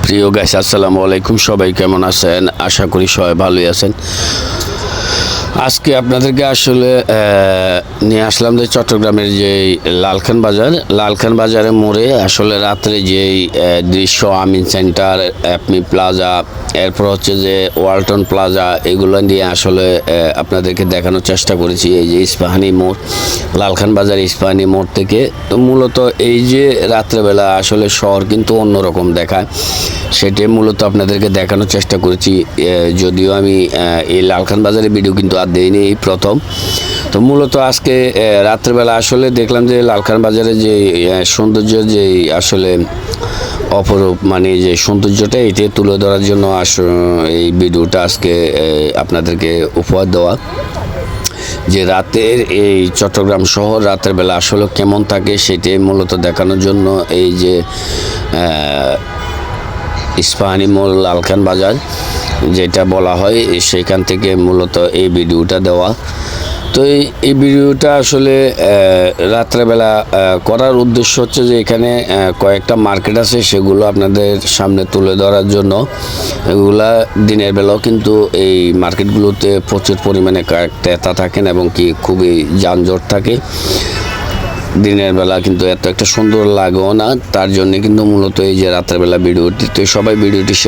প্রিয় গাইস, আসসালামু আলাইকুম। সবাই কেমন আছেন? আশা করি সবাই ভালোই আছেন। আজকে আপনাদেরকে আসলে নিয়ে আসলাম যে চট্টগ্রামের যে লালখান বাজারের মোড়ে আসলে রাত্রে যেই দৃশ্য, আমিন সেন্টার, অ্যাপমি প্লাজা, এরপর হচ্ছে যে ওয়ালটন প্লাজা, এগুলো নিয়ে আসলে আপনাদেরকে দেখানোর চেষ্টা করেছি। এই যে ইস্পাহানি মোড়, লালখান বাজার ইস্পাহানি মোড় থেকে। তো মূলত এই যে রাত্রেবেলা আসলে শহর কিন্তু অন্যরকম দেখায়, সেটাই মূলত আপনাদেরকে দেখানোর চেষ্টা করেছি। যদিও আমি এই লালখান বাজারের ভিডিও কিন্তু আর দেইনি, এই প্রথম। তো মূলত আজকে রাত্রেবেলা আসলে দেখলাম যে লালখান বাজারে যে সৌন্দর্য, যে আসলে অপরূপ, মানে যে সৌন্দর্যটা, এটি তুলে ধরার জন্য এই ভিডিওটা আজকে আপনাদেরকে উপহার দেওয়া। যে রাতের এই চট্টগ্রাম শহর রাতের বেলা আসলে কেমন থাকে, সেটাই মূলত দেখানোর জন্য এই যে ইস্পাহানি মোড়, লালখান বাজার যেটা বলা হয়, সেখান থেকে মূলত এই ভিডিওটা দেওয়া। তো এই ভিডিওটা আসলে রাত্রেবেলা করার উদ্দেশ্য হচ্ছে যে এখানে কয়েকটা মার্কেট আছে, সেগুলো আপনাদের সামনে তুলে ধরার জন্য। এগুলা দিনের বেলাও কিন্তু এই মার্কেটগুলোতে প্রচুর পরিমাণে ক্রেতা থাকেন এবং কি খুবই যানজট থাকে। দিনের বেলা কিন্তু এত একটা সুন্দর লাগেও না, তার জন্য কিন্তু মূলত এই যে রাত্রেবেলা ভিডিওটি, তো সবাই ভিডিওটি শেয়ার